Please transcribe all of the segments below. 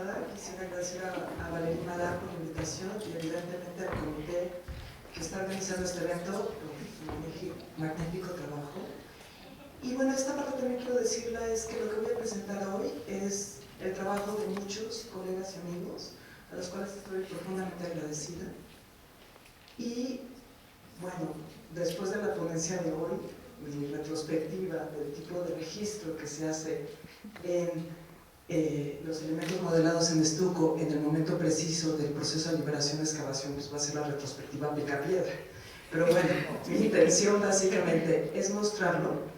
nada quisiera agradecer a Valeria Madar por la invitación y evidentemente al comité que está organizando este evento, un magnífico trabajo. Y bueno, esta parte también quiero decirla es que lo que voy a presentar hoy es el trabajo de muchos colegas y amigos a los cuales estoy profundamente agradecida. Y bueno, después de la ponencia de hoy, mi retrospectiva del tipo de registro que se hace en los elementos modelados en estuco en el momento preciso del proceso de liberación-excavación, pues va a ser la retrospectiva picapiedra. Pero bueno, mi intención básicamente es mostrarlo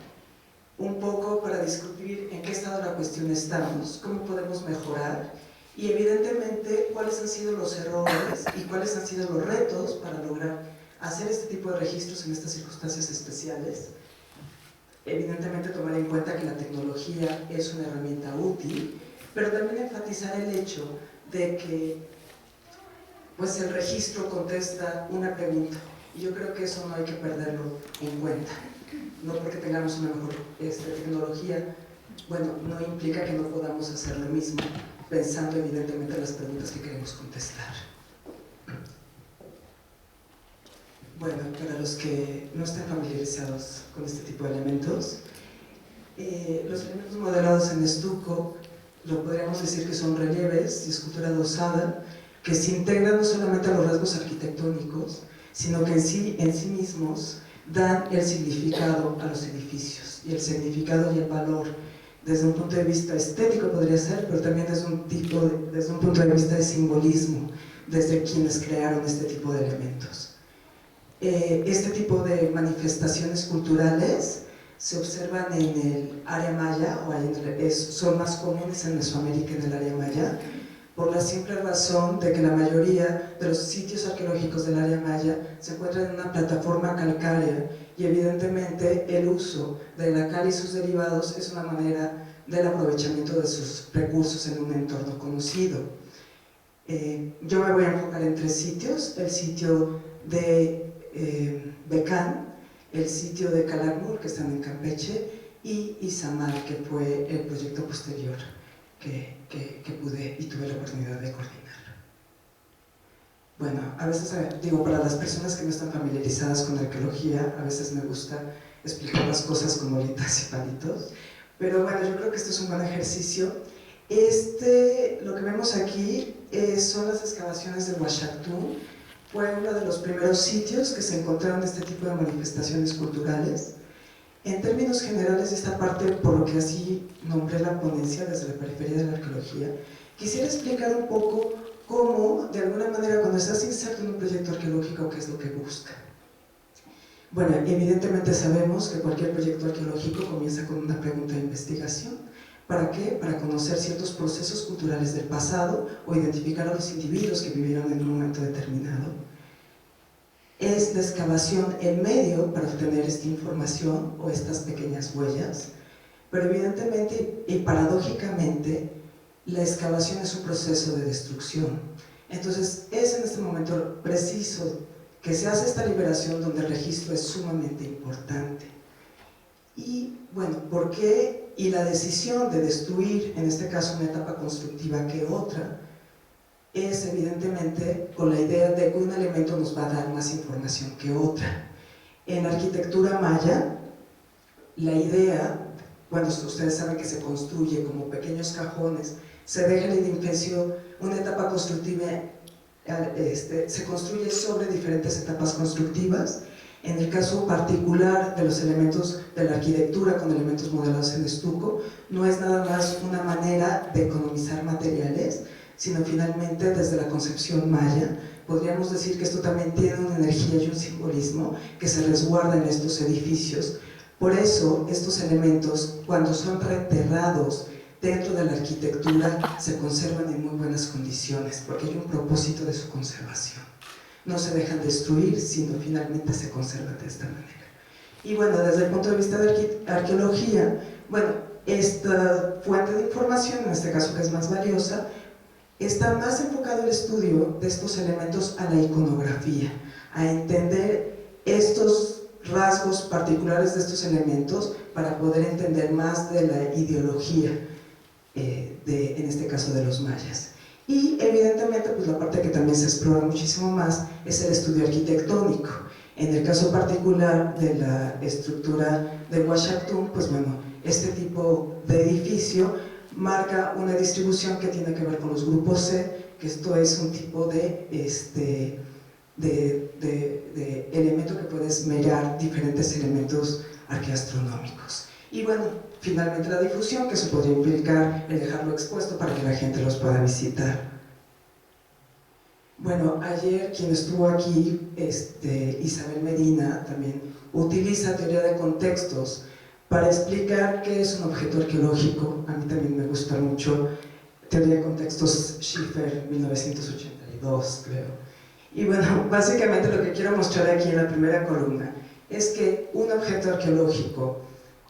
un poco para discutir en qué estado de la cuestión estamos, cómo podemos mejorar y evidentemente cuáles han sido los errores y cuáles han sido los retos para lograr hacer este tipo de registros en estas circunstancias especiales. Evidentemente tomar en cuenta que la tecnología es una herramienta útil, pero también enfatizar el hecho de que pues el registro contesta una pregunta y yo creo que eso no hay que perderlo en cuenta. No porque tengamos una mejor tecnología, bueno, no implica que no podamos hacer lo mismo, pensando evidentemente en las preguntas que queremos contestar. Bueno, para los que no están familiarizados con este tipo de elementos, los elementos modelados en estuco, lo podríamos decir que son relieves y escultura adosada, que se integran no solamente a los rasgos arquitectónicos, sino que en sí mismos dan el significado a los edificios, y el significado y el valor desde un punto de vista estético podría ser, pero también desde un punto de vista de simbolismo, desde quienes crearon este tipo de elementos. Este tipo de manifestaciones culturales se observan en el área maya, son más comunes en Mesoamérica, en el área maya, por la simple razón de que la mayoría de los sitios arqueológicos del área maya se encuentran en una plataforma calcárea y evidentemente el uso de la cal y sus derivados es una manera del aprovechamiento de sus recursos en un entorno conocido. Yo me voy a enfocar en tres sitios: el sitio de Becán, el sitio de Calakmul, que están en Campeche, y Izamal, que fue el proyecto posterior que pude y tuve la oportunidad de coordinar. Bueno, a veces digo, para las personas que no están familiarizadas con la arqueología, a veces me gusta explicar las cosas con bolitas y palitos, pero bueno, yo creo que este es un buen ejercicio. Lo que vemos aquí son las excavaciones de Huachactún. Fue uno de los primeros sitios que se encontraron este tipo de manifestaciones culturales. En términos generales, esta parte, por lo que así nombré la ponencia desde la periferia de la arqueología, quisiera explicar un poco cómo, de alguna manera, cuando estás inserto en un proyecto arqueológico, ¿qué es lo que busca? Bueno, evidentemente sabemos que cualquier proyecto arqueológico comienza con una pregunta de investigación. ¿Para qué? Para conocer ciertos procesos culturales del pasado o identificar a los individuos que vivieron en un momento determinado. Es la excavación el medio para obtener esta información o estas pequeñas huellas, pero evidentemente y paradójicamente la excavación es un proceso de destrucción. Entonces es en este momento preciso que se hace esta liberación donde el registro es sumamente importante. Y bueno, ¿por qué? Y la decisión de destruir, en este caso una etapa constructiva que otra, es evidentemente con la idea de que un elemento nos va a dar más información que otra. En la arquitectura maya, la idea, cuando ustedes saben que se construye como pequeños cajones, se deja el edificio, una etapa constructiva, se construye sobre diferentes etapas constructivas. En el caso particular de los elementos de la arquitectura con elementos modelados en estuco, no es nada más una manera de economizar materiales, sino finalmente desde la concepción maya, podríamos decir que esto también tiene una energía y un simbolismo que se resguarda en estos edificios. Por eso, estos elementos, cuando son reenterrados dentro de la arquitectura, se conservan en muy buenas condiciones, porque hay un propósito de su conservación. No se dejan destruir, sino finalmente se conservan de esta manera. Y bueno, desde el punto de vista de arqueología, bueno, esta fuente de información, en este caso que es más valiosa, está más enfocado el estudio de estos elementos a la iconografía, a entender estos rasgos particulares de estos elementos para poder entender más de la ideología, en este caso de los mayas. Y evidentemente, pues la parte que también se explora muchísimo más es el estudio arquitectónico. En el caso particular de la estructura de Washington, pues bueno, este tipo de edificio marca una distribución que tiene que ver con los grupos C, que esto es un tipo de elemento que puedes medir diferentes elementos arqueastronómicos. Y bueno, finalmente la difusión, que se podría implicar el dejarlo expuesto para que la gente los pueda visitar. Bueno, ayer quien estuvo aquí, Isabel Medina, también utiliza teoría de contextos para explicar qué es un objeto arqueológico. A mí también me gusta mucho teoría de contextos Schiffer, 1982, creo. Y bueno, básicamente lo que quiero mostrar aquí en la primera columna es que un objeto arqueológico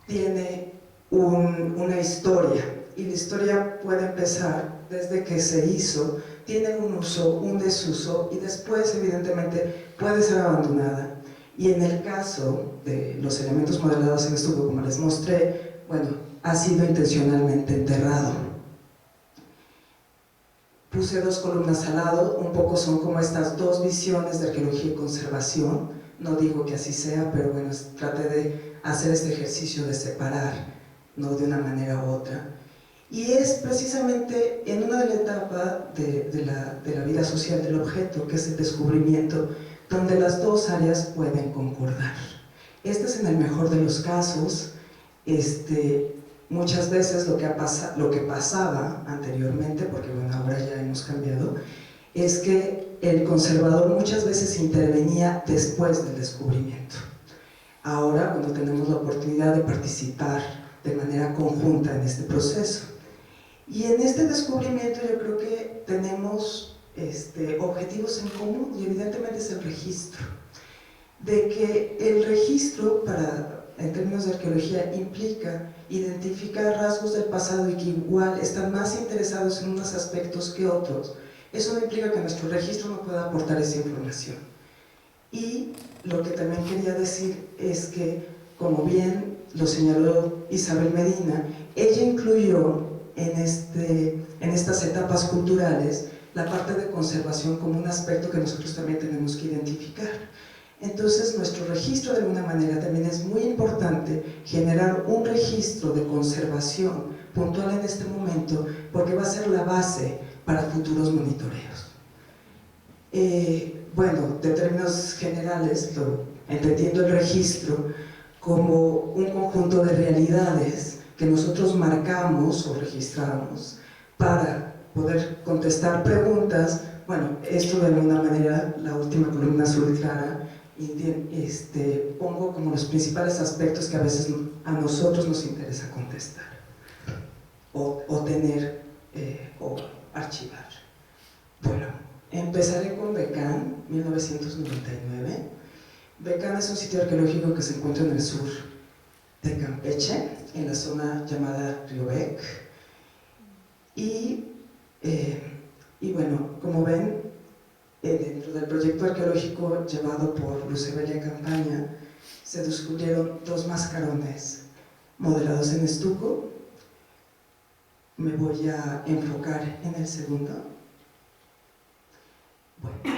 tiene una historia, y la historia puede empezar desde que se hizo, tiene un uso, un desuso, y después evidentemente puede ser abandonada. Y en el caso de los elementos modelados en estuco, como les mostré, bueno, ha sido intencionalmente enterrado. Puse dos columnas al lado, un poco son como estas dos visiones de arqueología y conservación. No digo que así sea, pero bueno, traté de hacer este ejercicio de separar, no de una manera u otra. Y es precisamente en una de la etapa de la vida social del objeto, que es el descubrimiento, donde las dos áreas pueden concordar. Este es en el mejor de los casos. Muchas veces lo que pasaba anteriormente, porque bueno, ahora ya hemos cambiado, es que el conservador muchas veces intervenía después del descubrimiento. Ahora, cuando tenemos la oportunidad de participar de manera conjunta en este proceso. Y en este descubrimiento yo creo que tenemos objetivos en común, y evidentemente es el registro. De que el registro, en términos de arqueología, implica identificar rasgos del pasado y que igual están más interesados en unos aspectos que otros. Eso no implica que nuestro registro no pueda aportar esa información. Y lo que también quería decir es que, como bien lo señaló Isabel Medina, ella incluyó en estas etapas culturales la parte de conservación como un aspecto que nosotros también tenemos que identificar. Entonces, nuestro registro, de alguna manera, también es muy importante generar un registro de conservación puntual en este momento, porque va a ser la base para futuros monitoreos. Bueno, de términos generales, entendiendo el registro como un conjunto de realidades que nosotros marcamos o registramos para poder contestar preguntas. Bueno, esto de alguna manera, la última columna azul clara, pongo como los principales aspectos que a veces a nosotros nos interesa contestar o tener o archivar. Bueno, empezaré con Becán, 1999. Becán es un sitio arqueológico que se encuentra en el sur de Campeche, en la zona llamada Riobec. Y bueno, como ven, dentro del proyecto arqueológico llevado por Luz Evelia Campaña, se descubrieron dos mascarones modelados en estuco. Me voy a enfocar en el segundo. Bueno,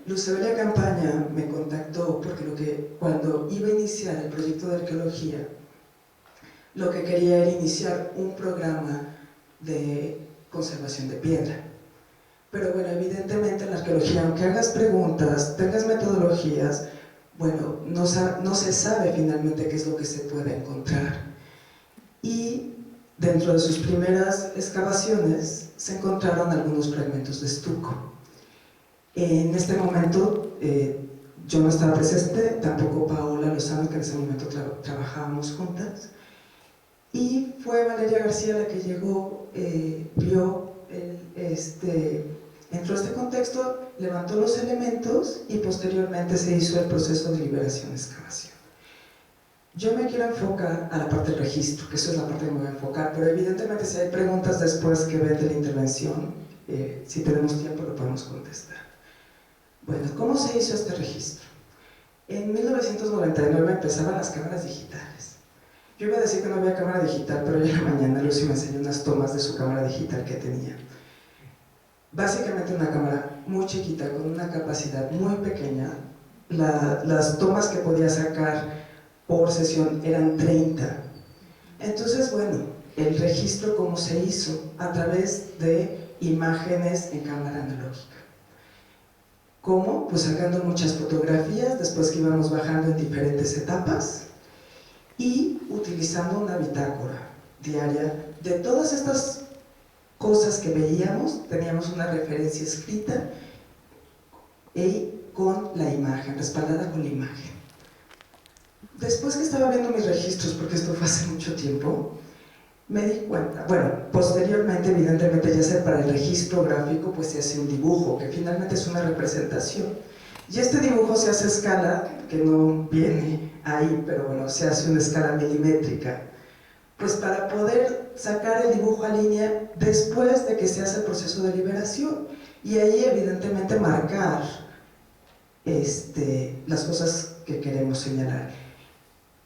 Luz Evelia Campaña me contactó porque cuando iba a iniciar el proyecto de arqueología, lo que quería era iniciar un programa de conservación de piedra. Pero bueno, evidentemente en la arqueología, aunque hagas preguntas, tengas metodologías, bueno, no se sabe finalmente qué es lo que se puede encontrar. Y dentro de sus primeras excavaciones se encontraron algunos fragmentos de estuco. En este momento yo no estaba presente, tampoco Paola Lozano, que en ese momento trabajábamos juntas, y fue Valeria García la que llegó, vio entró a este contexto, levantó los elementos y posteriormente se hizo el proceso de liberación-excavación. Yo me quiero enfocar a la parte del registro, que eso es la parte que me voy a enfocar, pero evidentemente si hay preguntas después que ven de la intervención, si tenemos tiempo lo podemos contestar. Bueno, ¿cómo se hizo este registro? En 1999 empezaban las cámaras digitales. Yo iba a decir que no había cámara digital, pero hoy en la mañana Lucy me enseñó unas tomas de su cámara digital que tenía. básicamente una cámara muy chiquita, con una capacidad muy pequeña. Las tomas que podía sacar por sesión eran 30. Entonces, bueno, el registro, ¿cómo se hizo? A través de imágenes en cámara analógica. ¿Cómo? Pues sacando muchas fotografías, después que íbamos bajando en diferentes etapas, y utilizando una bitácora diaria de todas estas cosas que veíamos. Teníamos una referencia escrita y con la imagen, respaldada con la imagen. Después que estaba viendo mis registros, porque esto fue hace mucho tiempo, me di cuenta, bueno, posteriormente, evidentemente, ya sea para el registro gráfico, pues se hace un dibujo, que finalmente es una representación. Y este dibujo se hace a escala, que no viene ahí, pero bueno, se hace una escala milimétrica. Pues para poder sacar el dibujo a línea después de que se hace el proceso de liberación. Y ahí, evidentemente, marcar las cosas que queremos señalar.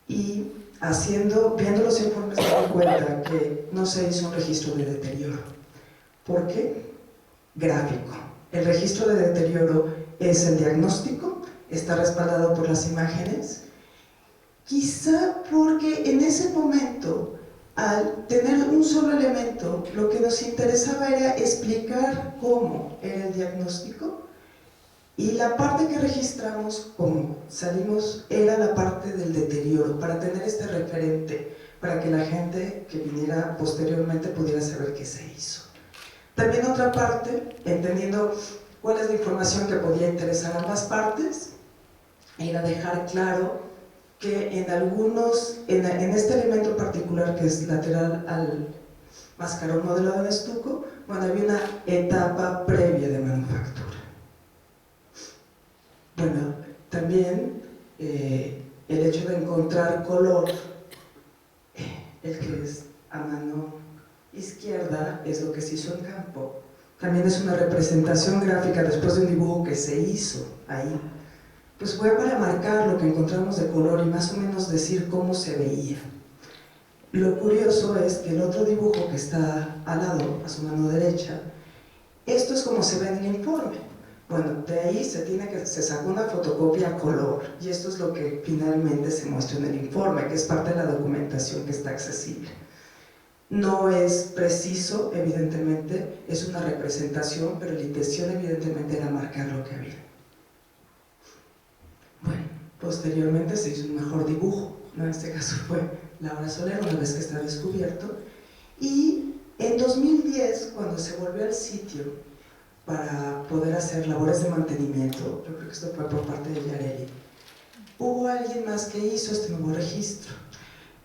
Y viendo los informes me doy cuenta que no se hizo un registro de deterioro. ¿Por qué? Gráfico. El registro de deterioro es el diagnóstico, está respaldado por las imágenes, quizá porque en ese momento, al tener un solo elemento, lo que nos interesaba era explicar cómo era el diagnóstico. Y la parte que registramos, como salimos, era la parte del deterioro, para tener este referente, para que la gente que viniera posteriormente pudiera saber qué se hizo. También otra parte, entendiendo cuál es la información que podía interesar a ambas partes, era dejar claro que en este elemento particular que es lateral al mascarón modelado en estuco, bueno, había una etapa previa de manufactura. Bueno, también el hecho de encontrar color, el que es a mano izquierda, es lo que se hizo en campo. También es una representación gráfica después de un dibujo que se hizo ahí. Pues fue para marcar lo que encontramos de color y más o menos decir cómo se veía. Lo curioso es que el otro dibujo que está al lado, a su mano derecha, esto es como se ve en el informe. Bueno, de ahí se sacó una fotocopia a color, y esto es lo que finalmente se muestra en el informe, que es parte de la documentación que está accesible. No es preciso, evidentemente, es una representación, pero la intención evidentemente era marcar lo que había. Bueno, posteriormente se hizo un mejor dibujo, ¿no? En este caso fue Laura Soler, una vez que está descubierto, y en 2010, cuando se volvió al sitio para poder hacer labores de mantenimiento, yo creo que esto fue por parte de Yareli, hubo alguien más que hizo este nuevo registro.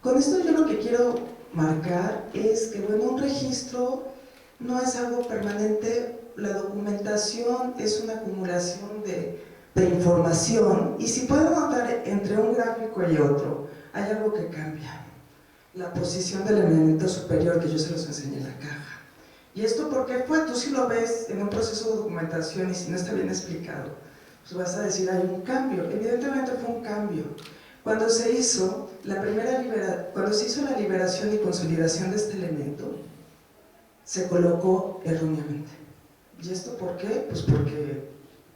Con esto yo lo que quiero marcar es que, bueno, un registro no es algo permanente, la documentación es una acumulación de información, y si puedo notar entre un gráfico y otro, hay algo que cambia. La posición del elemento superior, que yo se los enseñé en la caja. ¿Y esto por qué fue? Tú si lo ves en un proceso de documentación y si no está bien explicado, pues vas a decir, hay un cambio. Evidentemente fue un cambio. Cuando se hizo la liberación y consolidación de este elemento, se colocó erróneamente. ¿Y esto por qué? Pues porque,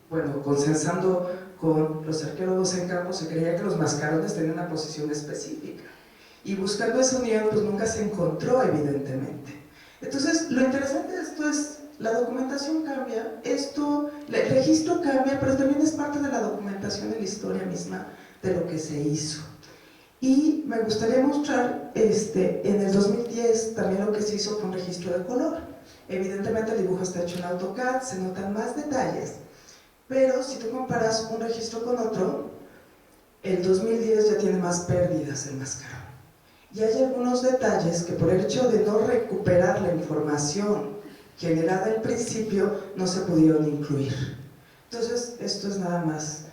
bueno, consensando con los arqueólogos en campo, se creía que los mascarones tenían una posición específica. Y buscando esa unión, pues nunca se encontró, evidentemente. Entonces, lo interesante de esto es, la documentación cambia, el registro cambia, pero también es parte de la documentación de la historia misma de lo que se hizo. Y me gustaría mostrar, en el 2010 también lo que se hizo fue un registro de color. Evidentemente el dibujo está hecho en AutoCAD, se notan más detalles, pero si tú comparas un registro con otro, el 2010 ya tiene más pérdidas el mascarón. Y hay algunos detalles que por el hecho de no recuperar la información generada al principio, no se pudieron incluir. Entonces, esto es nada más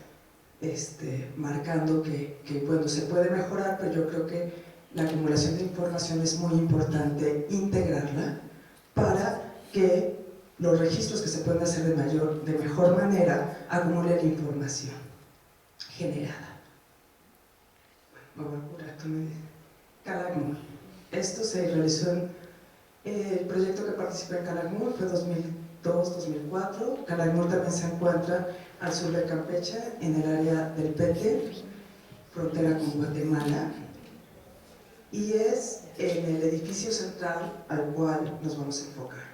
marcando que, bueno, se puede mejorar, pero yo creo que la acumulación de información es muy importante integrarla para que los registros que se pueden hacer de mejor manera acumulen información generada. Bueno, me voy a apurar, tú me dices. Calakmul. Esto se realizó en el proyecto que participé en Calakmul, fue 2012, 2002-2004. Calakmul también se encuentra al sur de Campeche, en el área del Pete, frontera con Guatemala, y es en el edificio central al cual nos vamos a enfocar.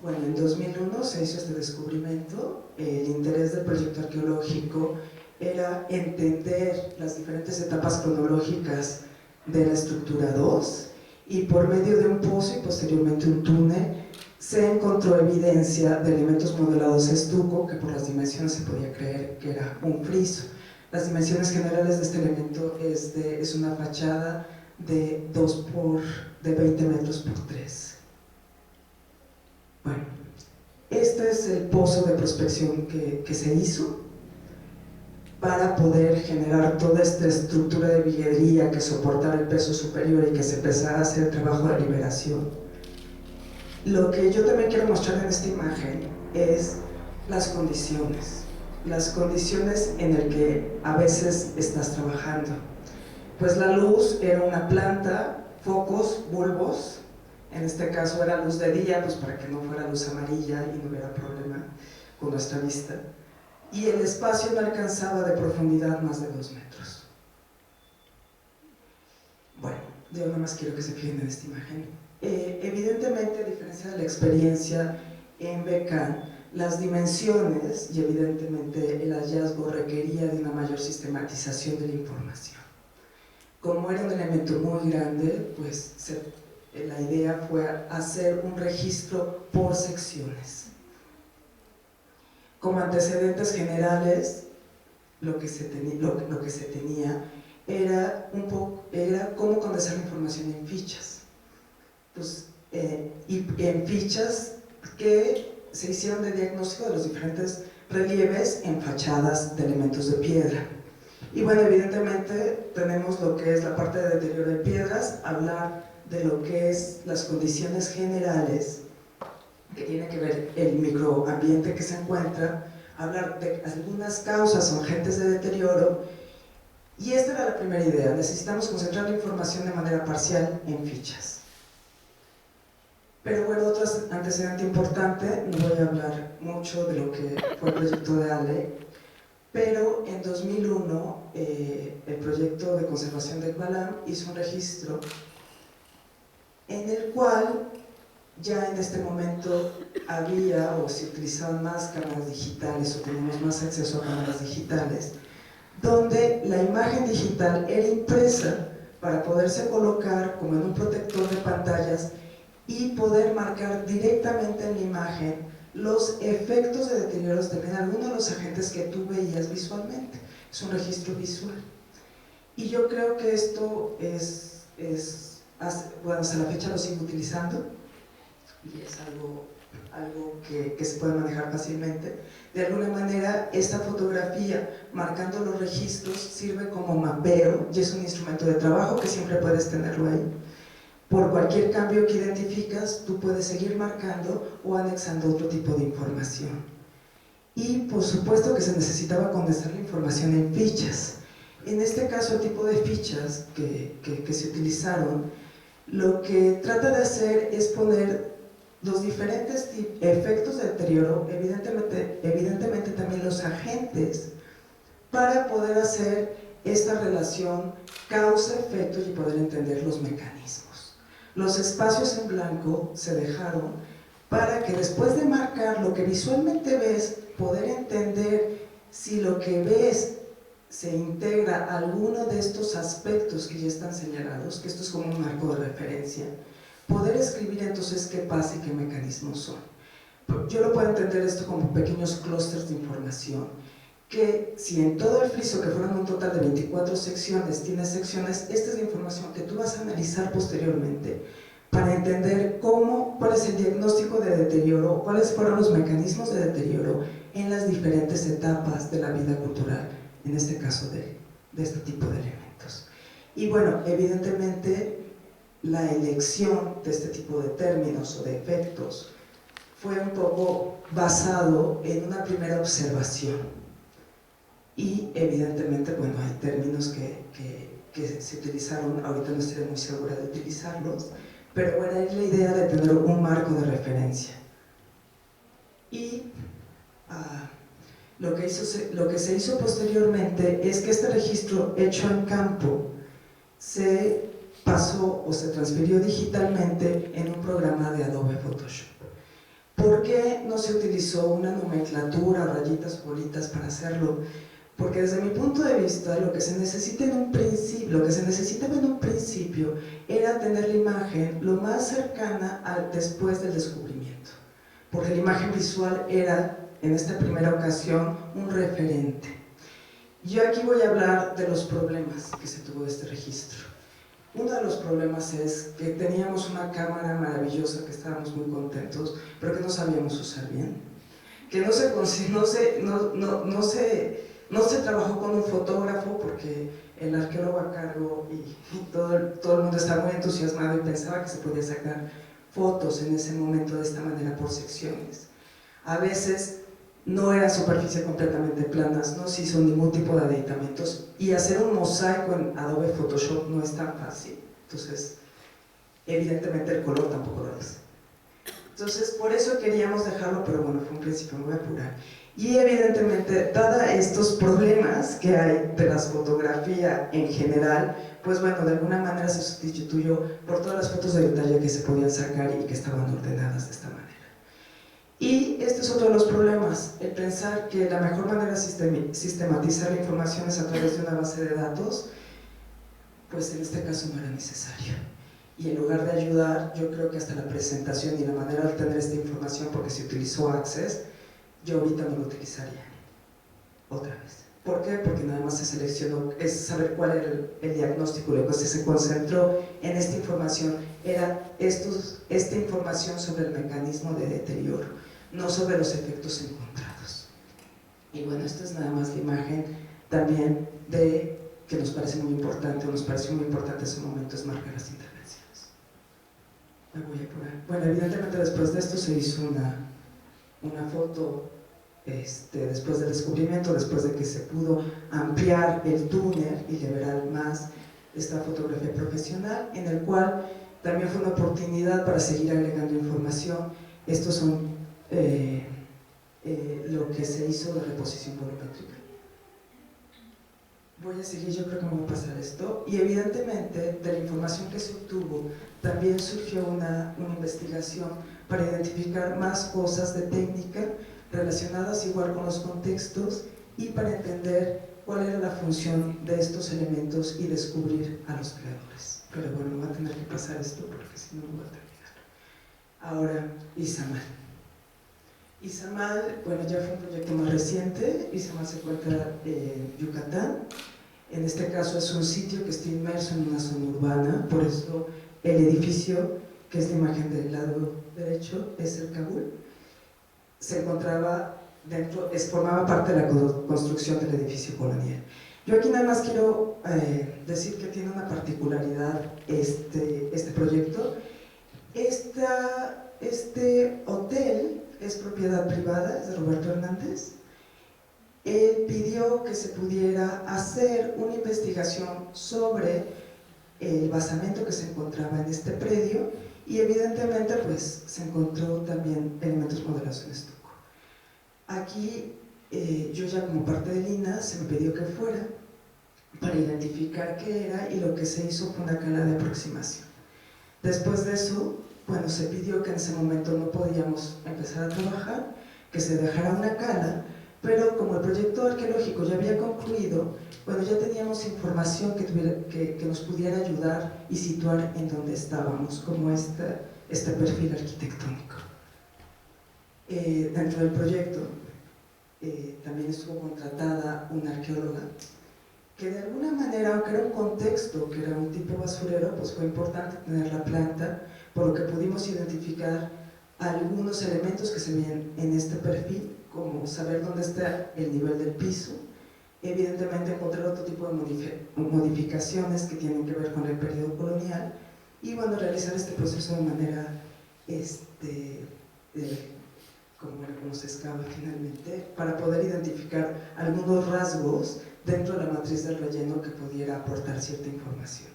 Bueno, en 2001 se hizo este descubrimiento. El interés del proyecto arqueológico era entender las diferentes etapas cronológicas de la estructura 2, y por medio de un pozo y posteriormente un túnel se encontró evidencia de elementos modelados a estuco que por las dimensiones se podía creer que era un friso. Las dimensiones generales de este elemento es una fachada de 20 metros por 3. Bueno, este es el pozo de prospección que se hizo para poder generar toda esta estructura de viguería que soportara el peso superior y que se empezara a hacer el trabajo de liberación. Lo que yo también quiero mostrar en esta imagen es las condiciones en las que a veces estás trabajando. Pues la luz era una planta, focos, bulbos, en este caso era luz de día, pues para que no fuera luz amarilla y no hubiera problema con nuestra vista, y el espacio no alcanzaba de profundidad más de 2 metros. Bueno, yo nada más quiero que se fijen en esta imagen. Evidentemente, a diferencia de la experiencia en Becan, las dimensiones y evidentemente el hallazgo requería de una mayor sistematización de la información. Como era un elemento muy grande, pues la idea fue hacer un registro por secciones. Como antecedentes generales, lo que se tenía era cómo condensar la información en fichas. Pues, y en fichas que se hicieron de diagnóstico de los diferentes relieves en fachadas de elementos de piedra. Y bueno, evidentemente tenemos lo que es la parte de deterioro de piedras, hablar de lo que es las condiciones generales que tiene que ver el microambiente que se encuentra, hablar de algunas causas o agentes de deterioro, y esta era la primera idea: necesitamos concentrar la información de manera parcial en fichas. Pero bueno, otro antecedente importante, no voy a hablar mucho de lo que fue el proyecto de Ale, pero en 2001 el proyecto de conservación de Balam hizo un registro en el cual ya en este momento había o se utilizaban más cámaras digitales o teníamos más acceso a cámaras digitales, donde la imagen digital era impresa para poderse colocar como en un protector de pantallas y poder marcar directamente en la imagen los efectos de deterioros de algunos de los agentes que tú veías visualmente. Es un registro visual. Y yo creo que esto bueno, hasta la fecha lo sigo utilizando y es algo que se puede manejar fácilmente. De alguna manera, esta fotografía marcando los registros sirve como mapeo y es un instrumento de trabajo que siempre puedes tenerlo ahí. Por cualquier cambio que identificas, tú puedes seguir marcando o anexando otro tipo de información. Y por supuesto que se necesitaba condensar la información en fichas. En este caso, el tipo de fichas que se utilizaron, lo que trata de hacer es poner los diferentes efectos de deterioro, evidentemente también los agentes, para poder hacer esta relación causa-efecto y poder entender los mecanismos. Los espacios en blanco se dejaron para que después de marcar lo que visualmente ves, poder entender si lo que ves se integra a alguno de estos aspectos que ya están señalados, que esto es como un marco de referencia, poder escribir entonces qué pasa y qué mecanismos son. Yo lo puedo entender esto como pequeños clústeres de información, que si en todo el friso, que fueron un total de 24 secciones, tienes secciones, esta es la información que tú vas a analizar posteriormente para entender cuál es el diagnóstico de deterioro, cuáles fueron los mecanismos de deterioro en las diferentes etapas de la vida cultural, en este caso de este tipo de elementos. Y bueno, evidentemente la elección de este tipo de términos o de efectos fue un poco basado en una primera observación. Y evidentemente, bueno, hay términos que se utilizaron, ahorita no estoy muy segura de utilizarlos, pero bueno, es la idea de tener un marco de referencia. y lo que se hizo posteriormente es que este registro hecho en campo se pasó o se transfirió digitalmente en un programa de Adobe Photoshop. ¿Por qué no se utilizó una nomenclatura, rayitas o bolitas para hacerlo? Porque desde mi punto de vista lo que se necesitaba en un principio era tener la imagen lo más cercana al después del descubrimiento, porque la imagen visual era en esta primera ocasión un referente. Yo aquí voy a hablar de los problemas que se tuvo de este registro. Uno de los problemas es que teníamos una cámara maravillosa que estábamos muy contentos, pero que no sabíamos usar bien, que no se trabajó con un fotógrafo porque el arqueólogo a cargo y todo el mundo estaba muy entusiasmado y pensaba que se podía sacar fotos en ese momento de esta manera por secciones. A veces no eran superficies completamente planas, no se hizo ningún tipo de aditamentos y hacer un mosaico en Adobe Photoshop no es tan fácil, entonces evidentemente el color tampoco lo es. Entonces por eso queríamos dejarlo, pero bueno, fue un principio, me voy a apurar. Y evidentemente, dada estos problemas que hay de la fotografía en general, pues bueno, de alguna manera se sustituyó por todas las fotos de detalle que se podían sacar y que estaban ordenadas de esta manera. Y este es otro de los problemas, el pensar que la mejor manera de sistematizar la información es a través de una base de datos, pues en este caso no era necesario. Y en lugar de ayudar, yo creo que hasta la presentación y la manera de obtener esta información, porque se utilizó Access, yo ahorita no lo utilizaría otra vez. ¿Por qué? Porque nada más se seleccionó, es saber cuál era el diagnóstico, lo que se concentró en esta información era esta información sobre el mecanismo de deterioro, no sobre los efectos encontrados. Y bueno, esta es nada más la imagen también de que nos parece muy importante, o nos pareció muy importante en ese momento, es marcar las intervenciones. Me voy a apurar. Bueno, evidentemente después de esto se hizo una foto después del descubrimiento, después de que se pudo ampliar el túnel y liberar más esta fotografía profesional, en el cual también fue una oportunidad para seguir agregando información. Estos son lo que se hizo de reposición volumétrica. Voy a seguir, yo creo que me voy a pasar esto. Y evidentemente, de la información que se obtuvo, también surgió una investigación para identificar más cosas de técnica relacionadas igual con los contextos y para entender cuál era la función de estos elementos y descubrir a los creadores. Pero bueno, voy a tener que pasar esto porque si no, no voy a terminar. Ahora, Izamal. Izamal, bueno, ya fue un proyecto más reciente. Izamal se encuentra en Yucatán. En este caso es un sitio que está inmerso en una zona urbana, por eso el edificio, que es la imagen del lado derecho, es el Kabul. Se encontraba dentro, formaba parte de la construcción del edificio colonial. Yo aquí nada más quiero decir que tiene una particularidad este proyecto. Este hotel es propiedad privada, es de Roberto Hernández. Él pidió que se pudiera hacer una investigación sobre el basamento que se encontraba en este predio y evidentemente pues se encontró también elementos modelados en estuco. Aquí yo ya como parte del INAH se me pidió que fuera para identificar qué era y lo que se hizo fue una cala de aproximación. Después de eso, bueno, se pidió que en ese momento no podíamos empezar a trabajar, que se dejara una cala, pero como el proyecto arqueológico ya había concluido, bueno, ya teníamos información que nos pudiera ayudar y situar en donde estábamos, como este perfil arquitectónico. Dentro del proyecto también estuvo contratada una arqueóloga que de alguna manera, aunque era un contexto, que era un tipo basurero, pues fue importante tener la planta, por lo que pudimos identificar algunos elementos que se ven en este perfil, como saber dónde está el nivel del piso, evidentemente encontrar otro tipo de modificaciones que tienen que ver con el periodo colonial, y bueno, realizar este proceso de manera como se excava finalmente, para poder identificar algunos rasgos dentro de la matriz del relleno que pudiera aportar cierta información.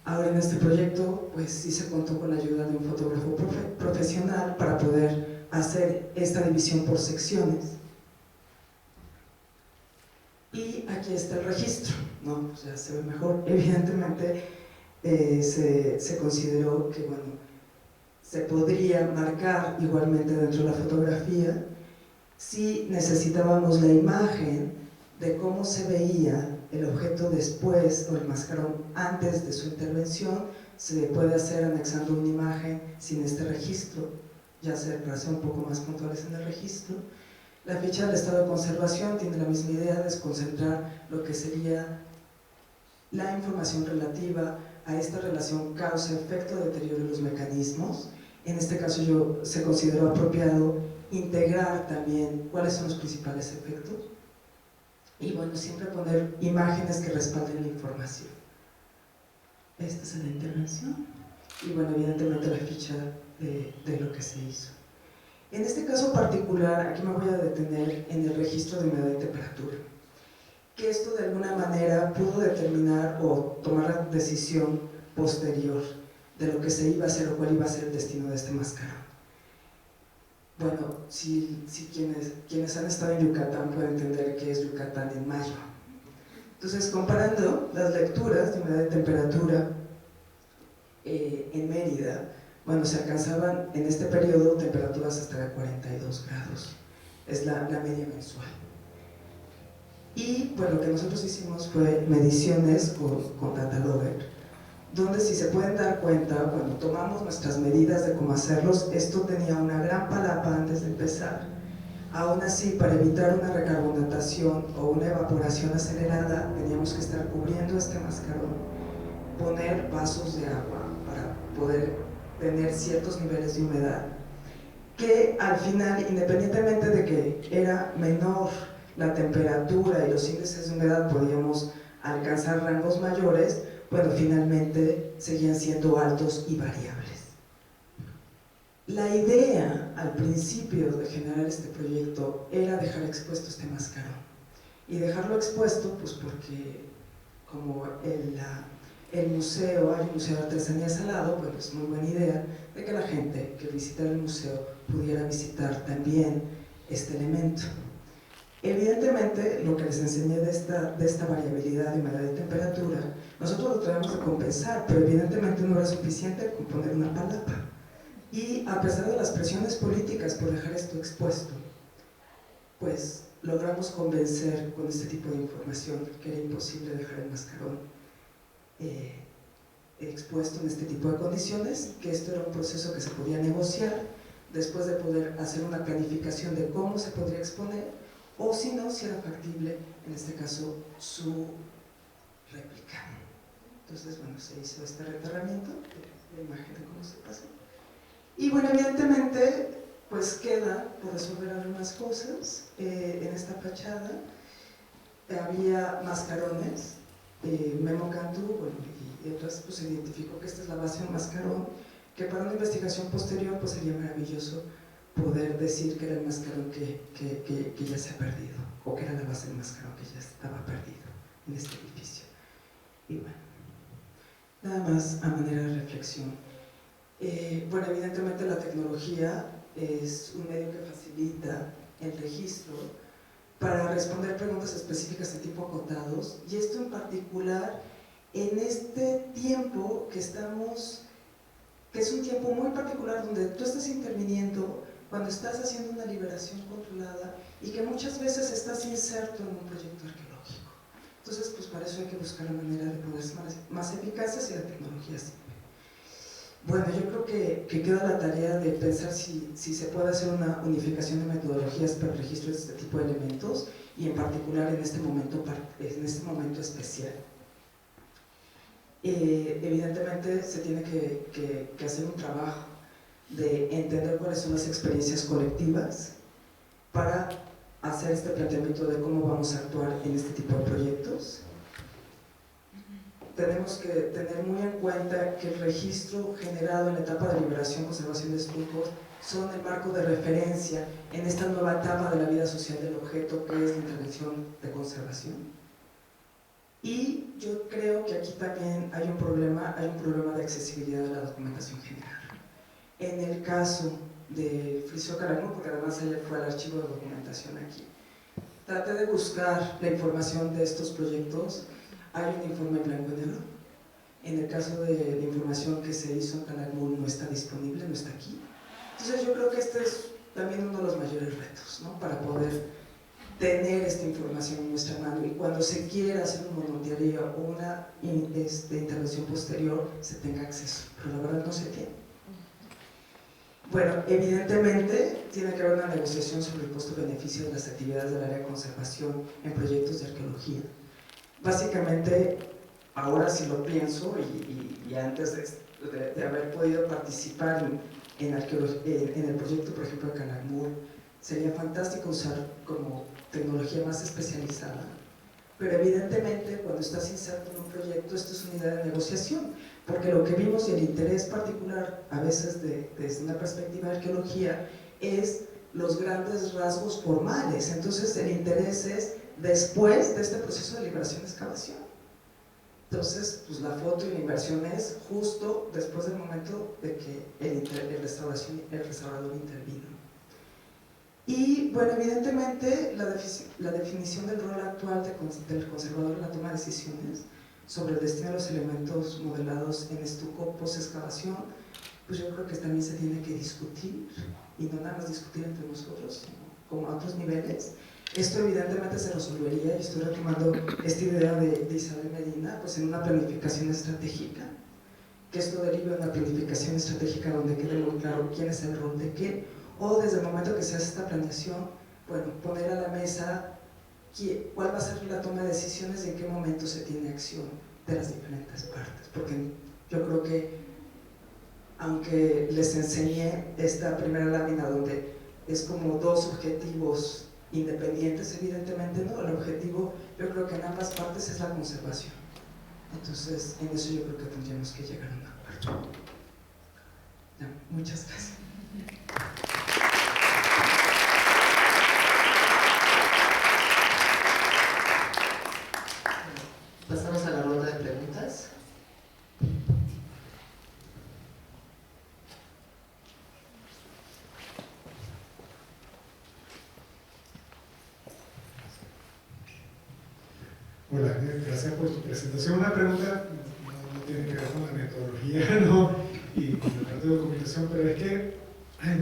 Ahora en este proyecto, pues sí se contó con la ayuda de un fotógrafo profesional para poder hacer esta división por secciones. Y aquí está el registro, ¿no? Ya se ve mejor. Evidentemente se consideró que, bueno, se podría marcar igualmente dentro de la fotografía si necesitábamos la imagen de cómo se veía el objeto después o el mascarón antes de su intervención. Se puede hacer anexando una imagen sin este registro, ya se para ser un poco más puntuales en el registro. La ficha del estado de conservación tiene la misma idea de desconcentrar lo que sería la información relativa a esta relación causa-efecto de deterioro de los mecanismos. En este caso se consideró apropiado integrar también cuáles son los principales efectos y, bueno, siempre poner imágenes que respalden la información. Esta es la intervención y, bueno, evidentemente la ficha de lo que se hizo. En este caso particular, aquí me voy a detener en el registro de humedad y temperatura, que esto de alguna manera pudo determinar o tomar la decisión posterior de lo que se iba a hacer o cuál iba a ser el destino de este mascarón. Bueno, si quienes han estado en Yucatán pueden entender qué es Yucatán en mayo. Entonces, comparando las lecturas de humedad y temperatura en Mérida, bueno, se alcanzaban en este periodo temperaturas hasta de 42 grados, es la media mensual. Y pues lo que nosotros hicimos fue mediciones con Data Logger, donde, si se pueden dar cuenta, cuando tomamos nuestras medidas de cómo hacerlos, esto tenía una gran palapa antes de empezar. Aún así, para evitar una recarbonatación o una evaporación acelerada, teníamos que estar cubriendo este mascarón, poner vasos de agua para poder tener ciertos niveles de humedad, que al final, independientemente de que era menor la temperatura y los índices de humedad, podíamos alcanzar rangos mayores, bueno, finalmente seguían siendo altos y variables. La idea al principio de generar este proyecto era dejar expuesto este mascarón, y dejarlo expuesto pues porque como el museo, hay un museo de artesanías al lado, pues es muy buena idea de que la gente que visitara el museo pudiera visitar también este elemento. Evidentemente, lo que les enseñé de esta variabilidad de humedad y temperatura, nosotros lo tratamos de compensar, pero evidentemente no era suficiente con poner una palapa. Y a pesar de las presiones políticas por dejar esto expuesto, pues logramos convencer con este tipo de información que era imposible dejar el mascarón expuesto en este tipo de condiciones, que esto era un proceso que se podía negociar después de poder hacer una planificación de cómo se podría exponer, o si no, si era factible, en este caso, su réplica. Entonces, bueno, se hizo este reterramiento, la imagen de cómo se pasó. Y bueno, evidentemente, pues queda por resolver algunas cosas. En esta fachada había mascarones, Memo Cantú, bueno, y otras, pues se identificó que esta es la base de un mascarón, que para una investigación posterior pues sería maravilloso poder decir que era el mascarón que ya se ha perdido, o que era la base del mascarón que ya estaba perdido en este edificio. Y bueno, nada más a manera de reflexión. Bueno, evidentemente la tecnología es un medio que facilita el registro para responder preguntas específicas de tipo acotados, y esto en particular en este tiempo que estamos, que es un tiempo muy particular donde tú estás interviniendo cuando estás haciendo una liberación controlada y que muchas veces estás inserto en un proyecto arqueológico. Entonces, pues para eso hay que buscar la manera de poder ser más eficaces, y la tecnología sirve. Bueno, yo creo que queda la tarea de pensar si se puede hacer una unificación de metodologías para el registro de este tipo de elementos, y en particular en este momento especial. Evidentemente se tiene que hacer un trabajo de entender cuáles son las experiencias colectivas para hacer este planteamiento de cómo vamos a actuar en este tipo de proyectos. Tenemos que tener muy en cuenta que el registro generado en la etapa de liberación, conservación de estucos son el marco de referencia en esta nueva etapa de la vida social del objeto, que es la intervención de conservación. Y yo creo que aquí también hay un problema de accesibilidad de la documentación general. En el caso de Friso Calakmul, porque además ella fue al archivo de documentación aquí. Traté de buscar la información de estos proyectos. Hay un informe en blanco y negro. En el caso de la información que se hizo en Calakmul no está disponible, no está aquí. Entonces yo creo que este es también uno de los mayores retos, ¿no? Para poder tener esta información en nuestra mano y cuando se quiera hacer un monitoreo o una intervención posterior se tenga acceso, pero la verdad no se tiene. Bueno, evidentemente tiene que haber una negociación sobre el costo-beneficio de las actividades del área de conservación en proyectos de arqueología. Básicamente, ahora sí lo pienso y antes de haber podido participar en el proyecto, por ejemplo, de Calakmul, sería fantástico usar como tecnología más especializada, pero evidentemente cuando estás inserto en un proyecto esto es una idea de negociación, porque lo que vimos y el interés particular a veces desde una perspectiva de arqueología es los grandes rasgos formales, entonces el interés es después de este proceso de liberación de excavación. Entonces, pues la foto y la inversión es justo después del momento de que el restaurador intervino. Y bueno, evidentemente la definición del rol actual del conservador en la toma de decisiones sobre el destino de los elementos modelados en estuco post-excavación, pues yo creo que también se tiene que discutir, y no nada más discutir entre nosotros, sino como a otros niveles. Esto evidentemente se resolvería, y estoy retomando esta idea de Isabel Medina, pues en una planificación estratégica, que esto derive de una planificación estratégica donde quede muy claro quién es el rol de qué, o desde el momento que se hace esta planeación, bueno, poner a la mesa cuál va a ser la toma de decisiones y en qué momento se tiene acción de las diferentes partes, porque yo creo que aunque les enseñé esta primera lámina donde es como dos objetivos independientes, evidentemente no, el objetivo yo creo que en ambas partes es la conservación, entonces en eso yo creo que tendríamos que llegar a un acuerdo. Ya, muchas gracias. Pasamos a la ronda de preguntas. Hola, gracias por tu presentación. Una pregunta no tiene que ver con la metodología, ¿no? Y con la parte de documentación, pero es que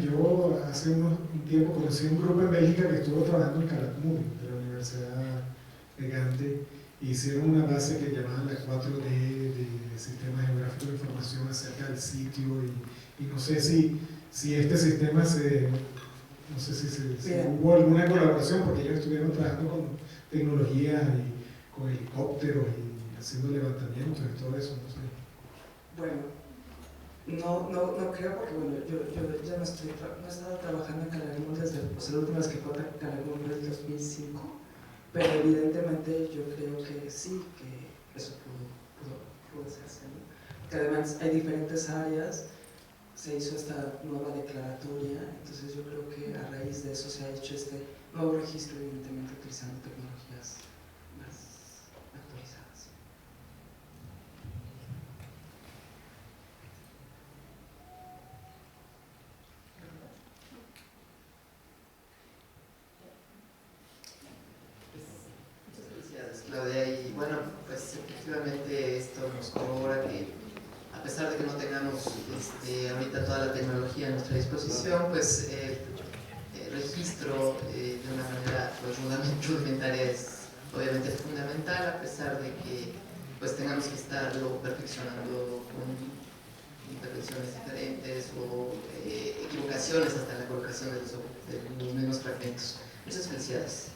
yo hace un tiempo conocí un grupo en Bélgica que estuvo trabajando en Calakmul, de la Universidad de Gante, e hicieron una base que llamaban la 4D de Sistema Geográfico de Información acerca del sitio y no sé si este sistema no sé si hubo alguna colaboración, porque ellos estuvieron trabajando con tecnologías y con helicópteros y haciendo levantamientos y todo eso, no sé. Bueno, no creo, porque bueno, yo ya no he estado trabajando en Calakmul desde, la última vez que fue a Calakmul fue en 2005, pero evidentemente yo creo que sí, que eso pudo hacerse, ¿no? Que además hay diferentes áreas, se hizo esta nueva declaratoria, entonces yo creo que a raíz de eso se ha hecho este nuevo registro, evidentemente utilizando tecnologías más actualizadas. Muchas felicidades, Claudia. Y bueno, pues efectivamente esto nos corrobora que a pesar de que no tengamos ahorita toda la tecnología a nuestra disposición, pues el registro de una manera pues, rudimentaria es obviamente fundamental, a pesar de que pues tengamos que estarlo perfeccionando con intervenciones diferentes o equivocaciones hasta en la colocación de los mismos fragmentos. Muchas felicidades.